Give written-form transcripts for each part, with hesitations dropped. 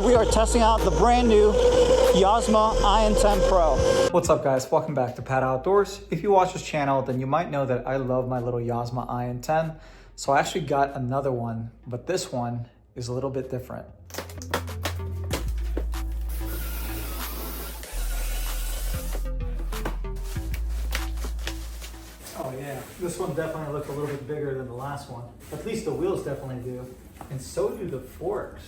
we are testing out the brand new Yozma IN10 Pro. What's up guys, welcome back to Pat Outdoors. If you watch this channel, then you might know that I love my little Yasma IN10. So I actually got another one, but this one is a little bit different. Oh yeah, this one definitely looks a little bit bigger than the last one. At least the wheels definitely do. And so do the forks.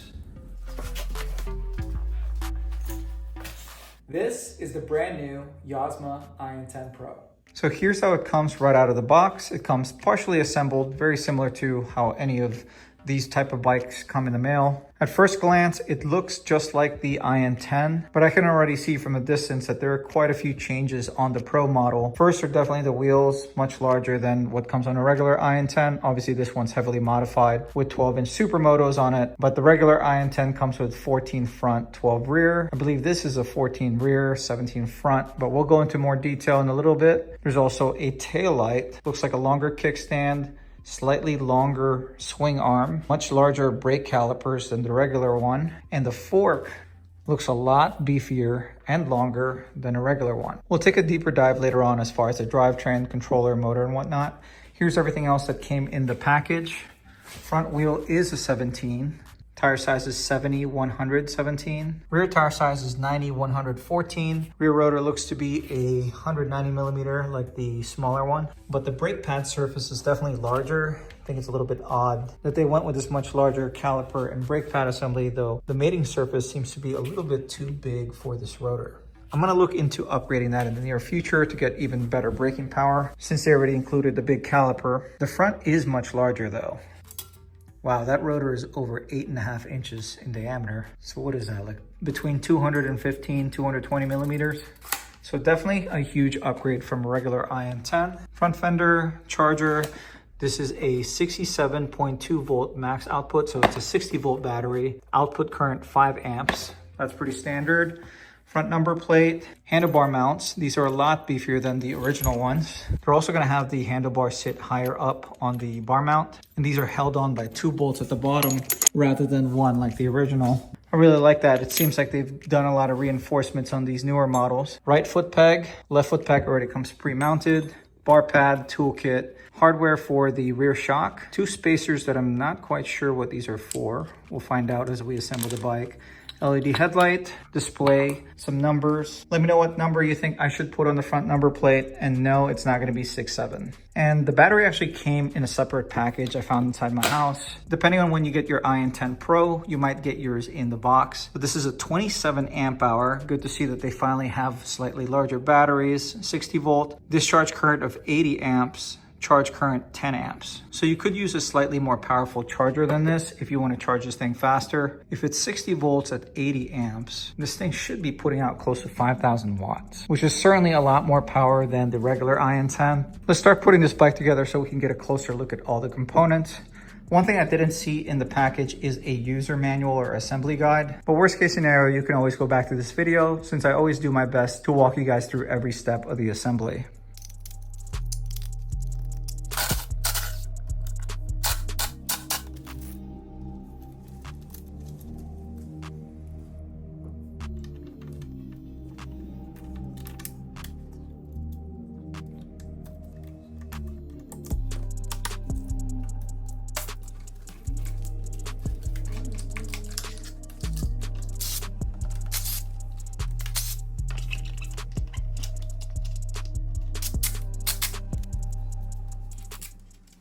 This is the brand new Yozma IN10 Pro. So here's how it comes right out of the box. It comes partially assembled, very similar to how any of these type of bikes come in the mail. At first glance, it looks just like the IN10, but I can already see from a distance that there are quite a few changes on the Pro model. First are definitely the wheels, much larger than what comes on a regular IN10. Obviously, this one's heavily modified with 12-inch supermotos on it, but the regular IN10 comes with 14 front, 12 rear. I believe this is a 14 rear, 17 front, but we'll go into more detail in a little bit. There's also a tail light, looks like a longer kickstand, slightly longer swing arm, much larger brake calipers than the regular one, and the fork looks a lot beefier and longer than a regular one. We'll take a deeper dive later on as far as the drivetrain, controller, motor, and whatnot. Here's everything else that came in the package. Front wheel is a 17. Tire size is 70, 117. Rear tire size is 90, 114. Rear rotor looks to be a 190 millimeter like the smaller one, but the brake pad surface is definitely larger. I think it's a little bit odd that they went with this much larger caliper and brake pad assembly, though the mating surface seems to be a little bit too big for this rotor. I'm gonna look into upgrading that in the near future to get even better braking power since they already included the big caliper. The front is much larger though. Wow, that rotor is over 8.5 inches in diameter. So what is that, like between 215, 220 millimeters? So definitely a huge upgrade from a regular IN10. Front fender, charger. This is a 67.2 volt max output. So it's a 60 volt battery. Output current 5 amps. That's pretty standard. Front number plate, handlebar mounts. These are a lot beefier than the original ones. They're also gonna have the handlebar sit higher up on the bar mount. And these are held on by 2 bolts at the bottom rather than 1 like the original. I really like that. It seems like they've done a lot of reinforcements on these newer models. Right foot peg, left foot peg already comes pre-mounted. Bar pad, toolkit, hardware for the rear shock. 2 spacers that I'm not quite sure what these are for. We'll find out as we assemble the bike. LED headlight, display, some numbers. Let me know what number you think I should put on the front number plate. And no, it's not gonna be 67. And the battery actually came in a separate package I found inside my house. Depending on when you get your IN10 Pro, you might get yours in the box. But this is a 27 amp hour. Good to see that they finally have slightly larger batteries, 60 volt, discharge current of 80 amps, charge current 10 amps. So you could use a slightly more powerful charger than this if you want to charge this thing faster. If it's 60 volts at 80 amps, this thing should be putting out close to 5,000 watts, which is certainly a lot more power than the regular IN10. Let's start putting this bike together so we can get a closer look at all the components. One thing I didn't see in the package is a user manual or assembly guide, but worst case scenario, you can always go back to this video since I always do my best to walk you guys through every step of the assembly.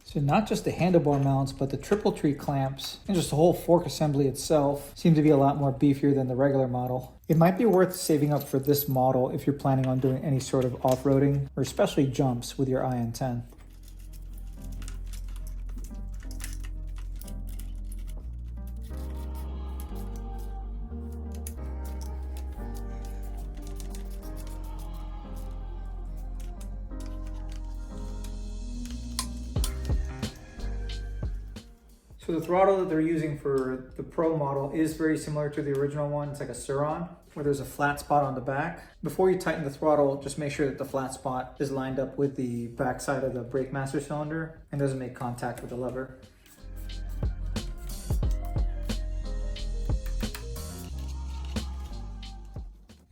So not just the handlebar mounts, but the triple tree clamps and just the whole fork assembly itself seem to be a lot more beefier than the regular model. It might be worth saving up for this model if you're planning on doing any sort of off-roading or especially jumps with your IN10. So the throttle that they're using for the Pro model is very similar to the original one. It's like a Sur-On, where there's a flat spot on the back. Before you tighten the throttle, just make sure that the flat spot is lined up with the back side of the brake master cylinder and doesn't make contact with the lever.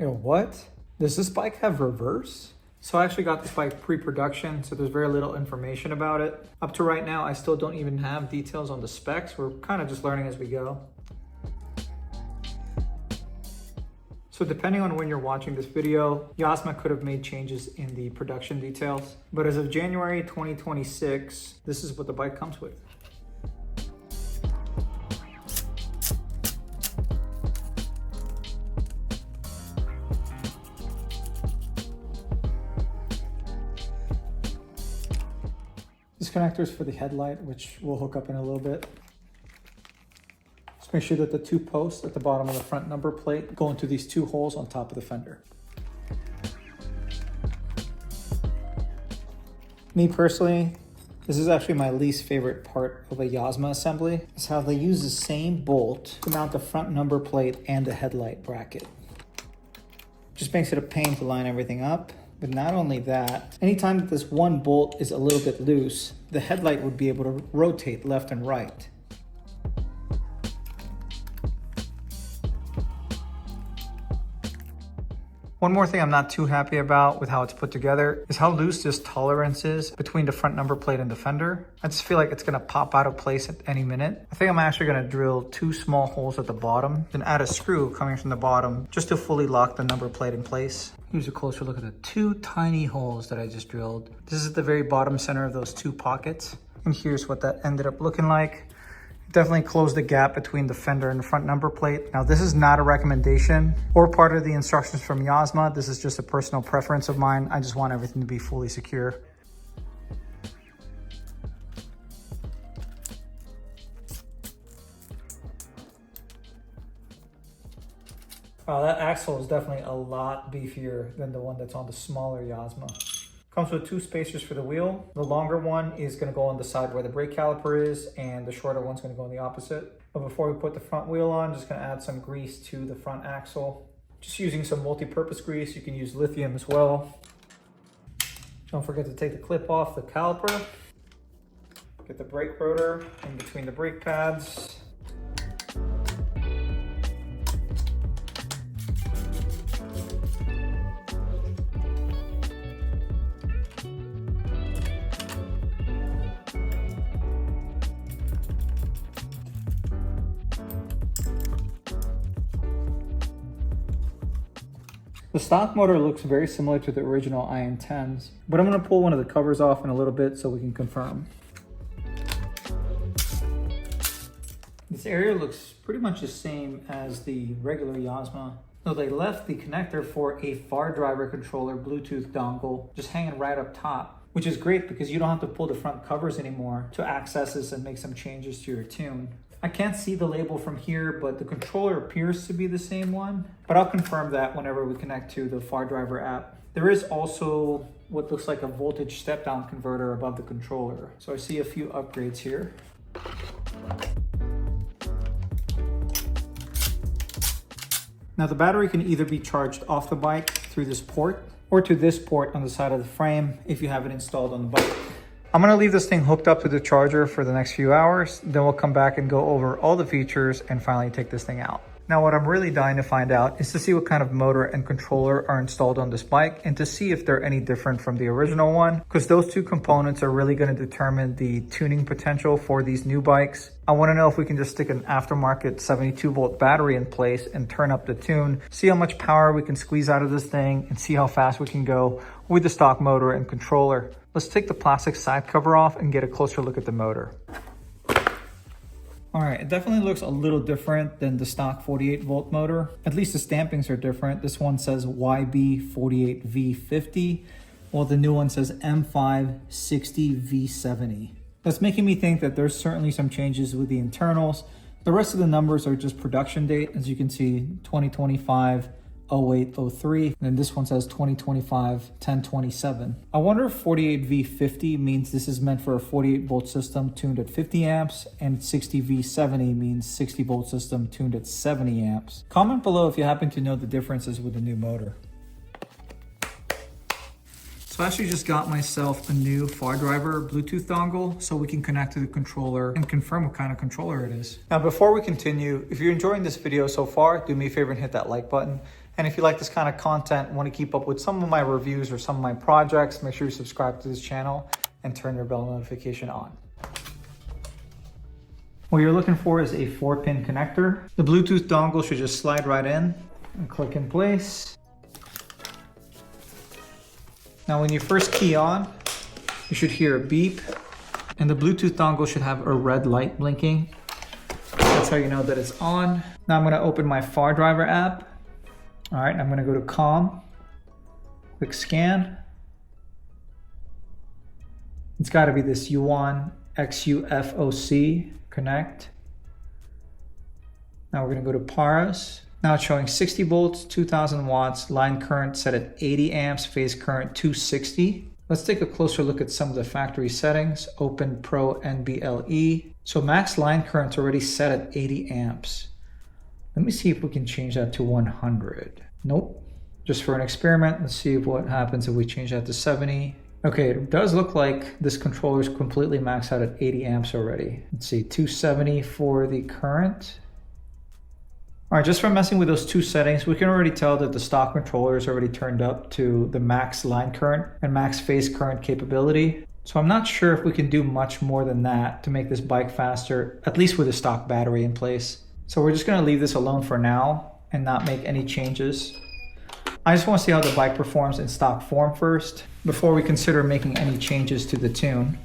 Yo, what? Does this bike have reverse? So I actually got this bike pre-production, so there's very little information about it. Up to right now, I still don't even have details on the specs. We're kind of just learning as we go. So depending on when you're watching this video, Yasma could have made changes in the production details. But as of January 2026, this is what the bike comes with. This connector is for the headlight, which we'll hook up in a little bit. Make sure that the two posts at the bottom of the front number plate go into these two holes on top of the fender. Me personally, this is actually my least favorite part of a Yasma assembly, is how they use the same bolt to mount the front number plate and the headlight bracket. Just makes it a pain to line everything up. But not only that, anytime that this one bolt is a little bit loose, the headlight would be able to rotate left and right. One more thing I'm not too happy about with how it's put together is how loose this tolerance is between the front number plate and the fender. I just feel like it's gonna pop out of place at any minute. I think I'm actually gonna drill 2 small holes at the bottom, then add a screw coming from the bottom just to fully lock the number plate in place. Here's a closer look at the 2 tiny holes that I just drilled. This is the very bottom center of those 2 pockets. And here's what that ended up looking like. Definitely close the gap between the fender and the front number plate. Now, this is not a recommendation or part of the instructions from Yasma. This is just a personal preference of mine. I just want everything to be fully secure. Wow, that axle is definitely a lot beefier than the one that's on the smaller Yasma. Comes with 2 spacers for the wheel. The longer one is going to go on the side where the brake caliper is, and the shorter one's going to go on the opposite. But before we put the front wheel on, just going to add some grease to the front axle. Just using some multi-purpose grease. You can use lithium as well. Don't forget to take the clip off the caliper. Get the brake rotor in between the brake pads. The stock motor looks very similar to the original IN10s, but I'm going to pull one of the covers off in a little bit so we can confirm. This area looks pretty much the same as the regular Yasma, though they left the connector for a far driver controller Bluetooth dongle just hanging right up top, which is great because you don't have to pull the front covers anymore to access this and make some changes to your tune. I can't see the label from here, but the controller appears to be the same one, but I'll confirm that whenever we connect to the Far Driver app. There is also what looks like a voltage step-down converter above the controller. So I see a few upgrades here. Now the battery can either be charged off the bike through this port or to this port on the side of the frame if you have it installed on the bike. I'm gonna leave this thing hooked up to the charger for the next few hours. Then we'll come back and go over all the features and finally take this thing out. Now, what I'm really dying to find out is to see what kind of motor and controller are installed on this bike and to see if they're any different from the original one, because those 2 components are really going to determine the tuning potential for these new bikes. I want to know if we can just stick an aftermarket 72-volt battery in place and turn up the tune, see how much power we can squeeze out of this thing, and see how fast we can go with the stock motor and controller. Let's take the plastic side cover off and get a closer look at the motor. All right, it definitely looks a little different than the stock 48-volt motor. At least the stampings are different. This one says YB48V50, while the new one says M560V70. That's making me think that there's certainly some changes with the internals. The rest of the numbers are just production date. As you can see, 2025, 0803, and this one says 2025 1027. I wonder if 48V50 means this is meant for a 48-volt system tuned at 50 amps, and 60V70 means 60-volt system tuned at 70 amps. Comment below if you happen to know the differences with the new motor. So I actually just got myself a new Far Driver Bluetooth dongle so we can connect to the controller and confirm what kind of controller it is. Now, before we continue, if you're enjoying this video so far, do me a favor and hit that like button. And if you like this kind of content, want to keep up with some of my reviews or some of my projects, make sure you subscribe to this channel and turn your bell notification on. What you're looking for is a 4-pin connector. The Bluetooth dongle should just slide right in and click in place. Now when you first key on, you should hear a beep, and the Bluetooth dongle should have a red light blinking. That's how you know that it's on. Now I'm gonna open my Far Driver app. All right, I'm gonna go to COM, click scan. It's gotta be this Yuan XUFOC connect. Now we're gonna go to PARAS. Now it's showing 60 volts, 2000 watts, line current set at 80 amps, phase current 260. Let's take a closer look at some of the factory settings. Open Pro NBLE. So max line current's already set at 80 amps. Let me see if we can change that to 100. Nope. Just for an experiment, let's see what happens if we change that to 70. Okay, it does look like this controller is completely maxed out at 80 amps already. Let's see, 270 for the current. All right, just from messing with those two settings, we can already tell that the stock controller is already turned up to the max line current and max phase current capability. So I'm not sure if we can do much more than that to make this bike faster, at least with a stock battery in place. So we're just gonna leave this alone for now and not make any changes. I just wanna see how the bike performs in stock form first before we consider making any changes to the tune.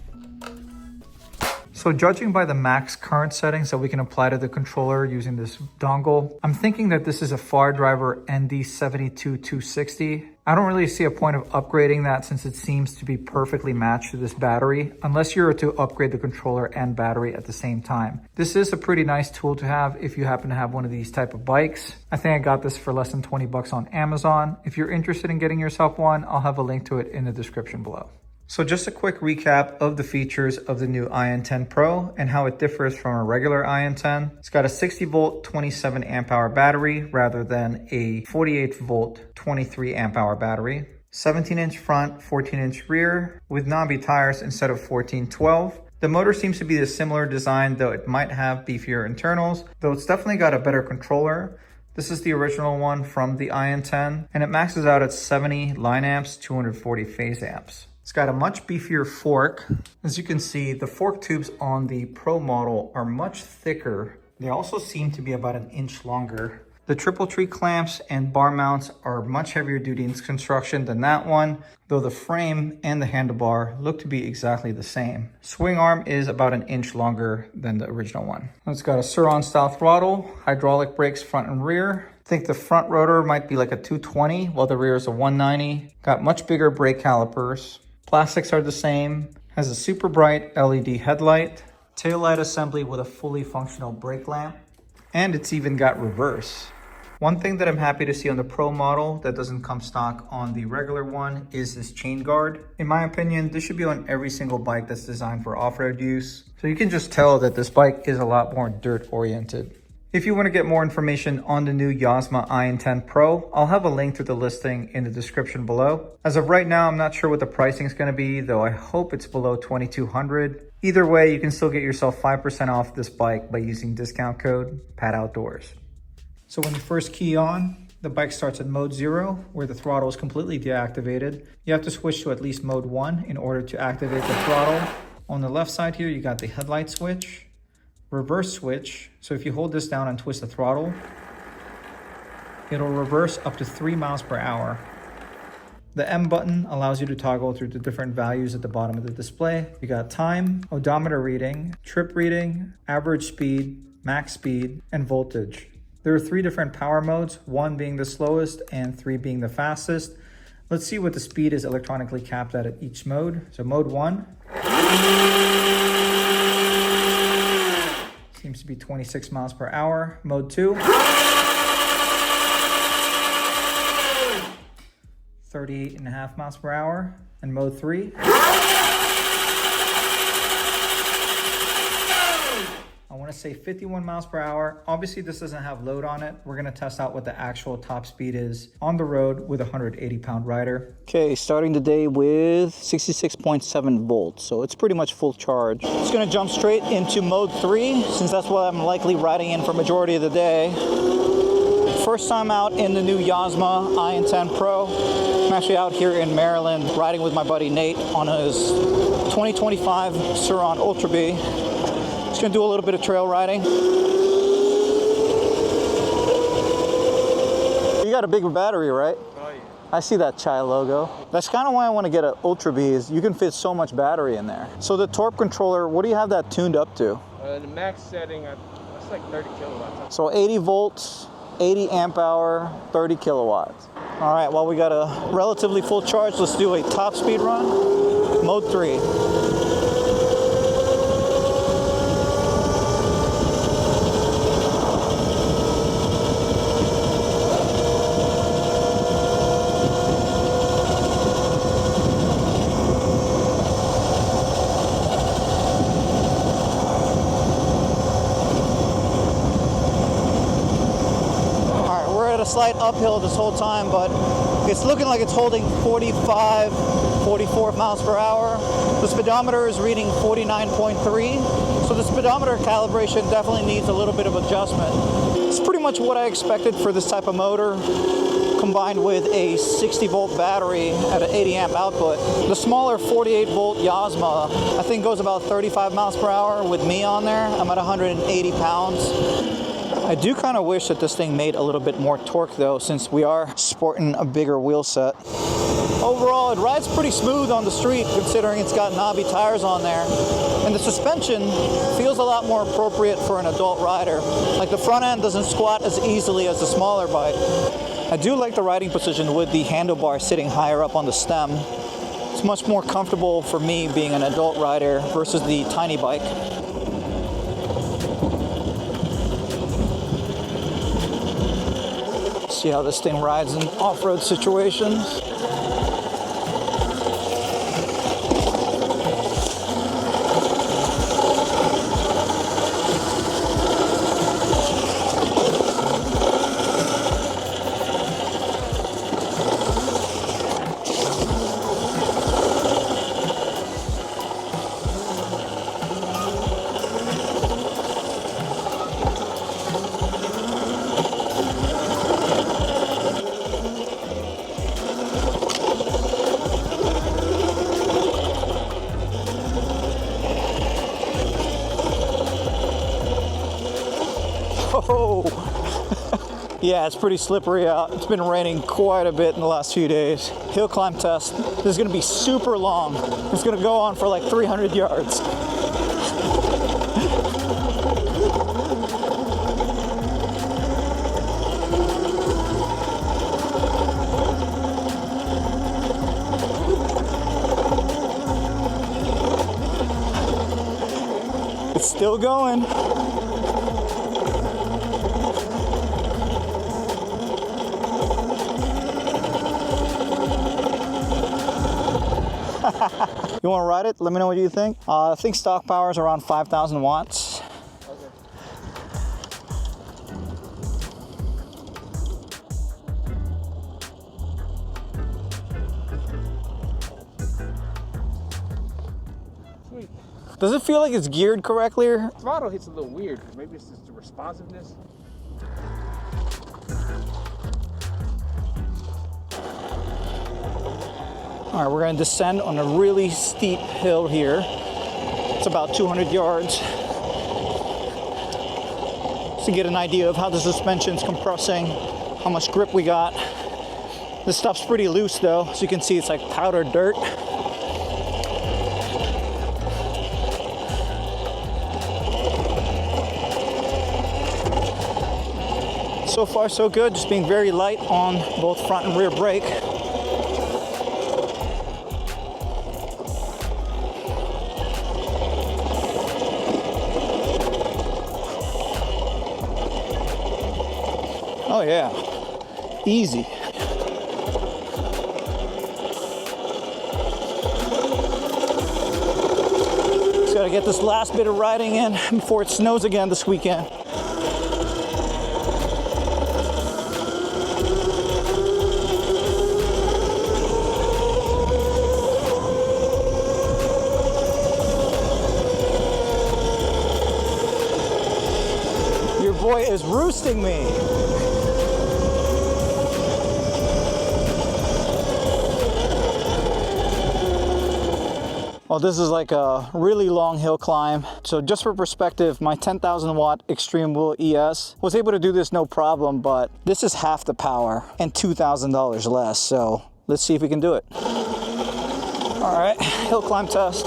So judging by the max current settings that we can apply to the controller using this dongle, I'm thinking that this is a Far Driver ND72260. I don't really see a point of upgrading that since it seems to be perfectly matched to this battery, unless you were to upgrade the controller and battery at the same time. This is a pretty nice tool to have if you happen to have one of these type of bikes. I think I got this for less than 20 bucks on Amazon. If you're interested in getting yourself one, I'll have a link to it in the description below. So just a quick recap of the features of the new IN10 Pro and how it differs from a regular IN10. It's got a 60 volt 27 amp hour battery rather than a 48 volt 23 amp hour battery. 17-inch front, 14-inch rear with knobby tires instead of 14/12. The motor seems to be a similar design, though it might have beefier internals, though it's definitely got a better controller. This is the original one from the IN10 and it maxes out at 70 line amps, 240 phase amps. It's got a much beefier fork. As you can see, the fork tubes on the Pro model are much thicker. They also seem to be about an inch longer. The triple tree clamps and bar mounts are much heavier duty in construction than that one, though the frame and the handlebar look to be exactly the same. Swing arm is about an inch longer than the original one. It's got a Sur-Ron style throttle, hydraulic brakes front and rear. I think the front rotor might be like a 220, while the rear is a 190. Got much bigger brake calipers. Plastics are the same, has a super bright LED headlight, taillight assembly with a fully functional brake lamp, and it's even got reverse. One thing that I'm happy to see on the Pro model that doesn't come stock on the regular one is this chain guard. In my opinion, this should be on every single bike that's designed for off-road use. So you can just tell that this bike is a lot more dirt oriented. If you want to get more information on the new Yozma IN10 Pro, I'll have a link to the listing in the description below. As of right now, I'm not sure what the pricing is going to be, though I hope it's below $2,200. Either way, you can still get yourself 5% off this bike by using discount code PATOutdoors. So when you first key on, the bike starts at mode 0, where the throttle is completely deactivated. You have to switch to at least mode 1 in order to activate the throttle. On the left side here, you got the headlight switch. Reverse switch, so if you hold this down and twist the throttle, it'll reverse up to 3 miles per hour. The M button allows you to toggle through the different values at the bottom of the display. You got time, odometer reading, trip reading, average speed, max speed, and voltage. There are 3 different power modes, 1 being the slowest and 3 being the fastest. Let's see what the speed is electronically capped at each mode. So mode 1. Seems to be 26 miles per hour. Mode 2. 38.5 miles per hour. And mode 3. I want to say 51 miles per hour. Obviously, this doesn't have load on it. We're going to test out what the actual top speed is on the road with a 180-pound rider. Okay, starting the day with 66.7 volts, so it's pretty much full charge. Just going to jump straight into mode 3, since that's what I'm likely riding in for majority of the day. First time out in the new Yasma IN10 Pro. I'm actually out here in Maryland riding with my buddy Nate on his 2025 Sur-Ron Ultra B. Just gonna do a little bit of trail riding. You got a bigger battery, right? Oh yeah. I see that Chai logo. That's kind of why I want to get an Ultra B, is you can fit so much battery in there. So the torque controller, what do you have that tuned up to? The max setting, that's like 30 kilowatts. So 80 volts, 80 amp hour, 30 kilowatts. All right, well, we got a relatively full charge. Let's do a top speed run, mode 3. Slight uphill this whole time, but it's looking like it's holding 45, 44 miles per hour. The speedometer is reading 49.3, so the speedometer calibration definitely needs a little bit of adjustment. It's pretty much what I expected for this type of motor, combined with a 60 volt battery at an 80 amp output. The smaller 48 volt Yasma, I think, goes about 35 miles per hour with me on there. I'm at 180 pounds. I do kind of wish that this thing made a little bit more torque though, since we are sporting a bigger wheel set. Overall, it rides pretty smooth on the street considering it's got knobby tires on there. And the suspension feels a lot more appropriate for an adult rider. Like the front end doesn't squat as easily as the smaller bike. I do like the riding position with the handlebar sitting higher up on the stem. It's much more comfortable for me being an adult rider versus the tiny bike. See how this thing rides in off-road situations. Oh, yeah, it's pretty slippery out. It's been raining quite a bit in the last few days. Hill climb test. This is gonna be super long. It's gonna go on for like 300 yards. It's still going. You want to ride it? Let me know what you think. I think stock power is around 5,000 watts. Okay. Sweet. Does it feel like it's geared correctly? The throttle hits a little weird. Maybe it's just the responsiveness. All right, we're going to descend on a really steep hill here. It's about 200 yards. To get an idea of how the suspension's compressing, how much grip we got. This stuff's pretty loose though. As you can see, it's like powdered dirt. So far, so good. Just being very light on both front and rear brake. Oh yeah, easy. Just gotta get this last bit of riding in before it snows again this weekend. Your boy is roosting me. Well, this is like a really long hill climb. So just for perspective, my 10,000 watt Extreme Wheel ES was able to do this no problem, but this is half the power and $2,000 less. So let's see if we can do it. All right, hill climb test.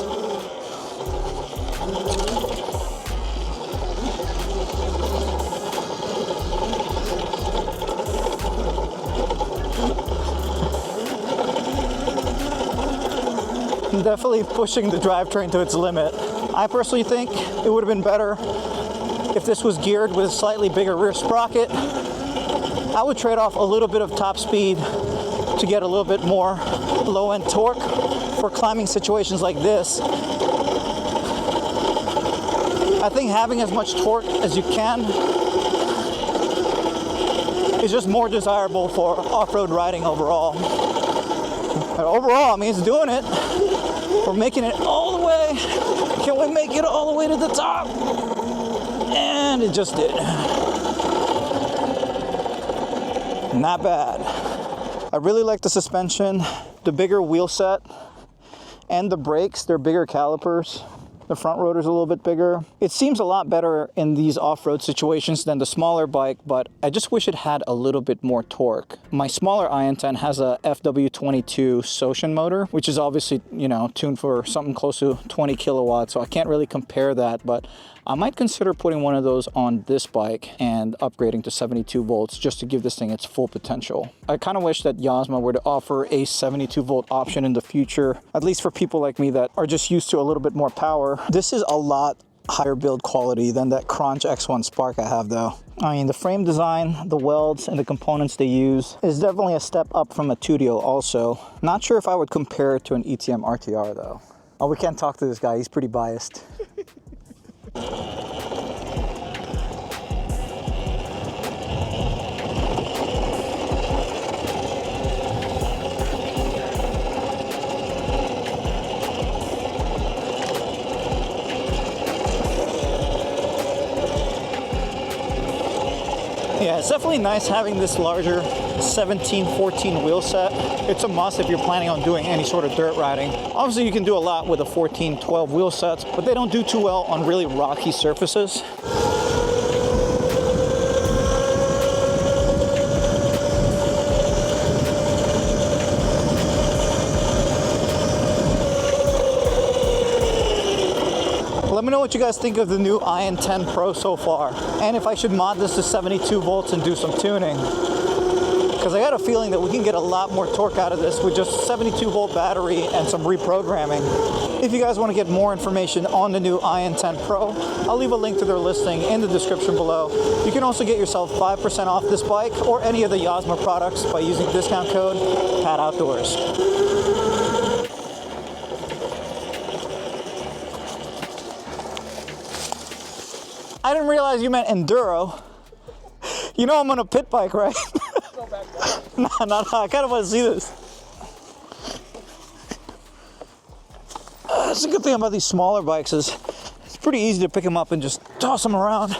Definitely pushing the drivetrain to its limit. I personally think it would have been better if this was geared with a slightly bigger rear sprocket. I would trade off a little bit of top speed to get a little bit more low-end torque for climbing situations like this. I think having as much torque as you can is just more desirable for off-road riding overall. But overall, I mean, it's doing it. We're making it all the way. Can we make it all the way to the top? And it just did. Not bad. I really like the suspension, the bigger wheel set, and the brakes. They're bigger calipers. The front rotor's a little bit bigger. It seems a lot better in these off-road situations than the smaller bike, but I just wish it had a little bit more torque. My smaller IN10 has a FW22 Socian motor, which is obviously, you know, tuned for something close to 20 kilowatts, so I can't really compare that, but I might consider putting one of those on this bike and upgrading to 72 volts just to give this thing its full potential. I kind of wish that Yozma were to offer a 72 volt option in the future, at least for people like me that are just used to a little bit more power. This is a lot higher build quality than that Crunch X1 Spark I have though. I mean, the frame design, the welds, and the components they use is definitely a step up from a Tudio also. Not sure if I would compare it to an ETM RTR though. Oh, we can't talk to this guy, he's pretty biased. Yeah, it's definitely nice having this larger 17-14 wheel set. It's a must if you're planning on doing any sort of dirt riding. Obviously you can do a lot with a 14-12 wheel sets, but they don't do too well on really rocky surfaces. Let me know what you guys think of the new IN10 Pro so far, and if I should mod this to 72 volts and do some tuning. Because I got a feeling that we can get a lot more torque out of this with just 72 volt battery and some reprogramming. If you guys want to get more information on the new IN10 Pro, I'll leave a link to their listing in the description below. You can also get yourself 5% off this bike or any of the Yasma products by using discount code PATOutdoors. I didn't realize you meant enduro. You know I'm on a pit bike, right? No, I kind of want to see this. That's a good thing about these smaller bikes is it's pretty easy to pick them up and just toss them around.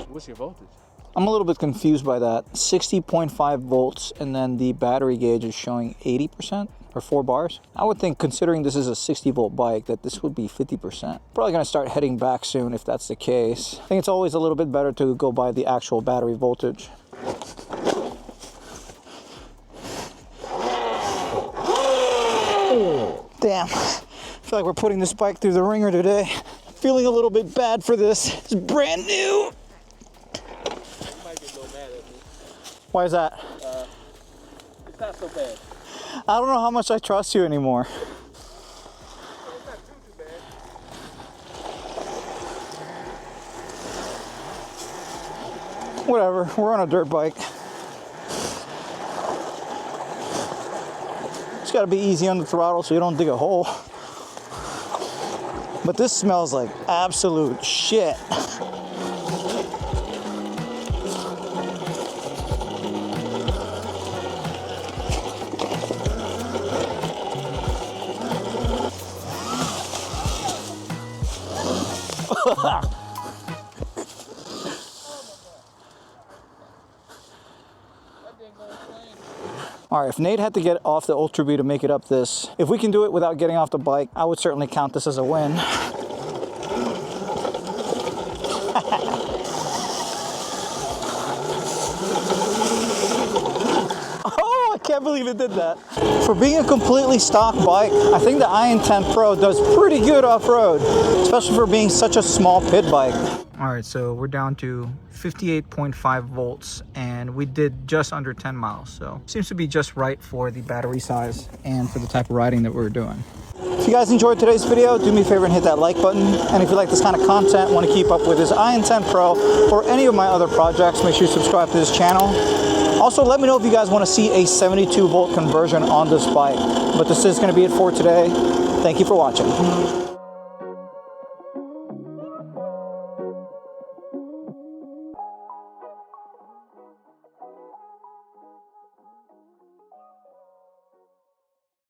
What's your voltage? I'm a little bit confused by that. 60.5 volts, and then the battery gauge is showing 80% or 4 bars. I would think, considering this is a 60 volt bike, that this would be 50%. Probably gonna start heading back soon if that's the case. I think it's always a little bit better to go by the actual battery voltage. Damn, I feel like we're putting this bike through the ringer today. Feeling a little bit bad for this. It's brand new. Why is that? It's not so bad. I don't know how much I trust you anymore. It's not too bad. Whatever, we're on a dirt bike. Just gotta be easy on the throttle so you don't dig a hole. But this smells like absolute shit. All right, if Nate had to get off the Ultra B to make it up this, if we can do it without getting off the bike, I would certainly count this as a win. Oh, I can't believe it did that. For being a completely stock bike, I think the IN10 Pro does pretty good off-road, especially for being such a small pit bike. All right, so we're down to 58.5 volts and we did just under 10 miles. So seems to be just right for the battery size and for the type of riding that we're doing. If you guys enjoyed today's video, do me a favor and hit that like button. And if you like this kind of content, want to keep up with this IN10 Pro or any of my other projects, make sure you subscribe to this channel. Also, let me know if you guys want to see a 72 volt conversion on this bike. But this is going to be it for today. Thank you for watching.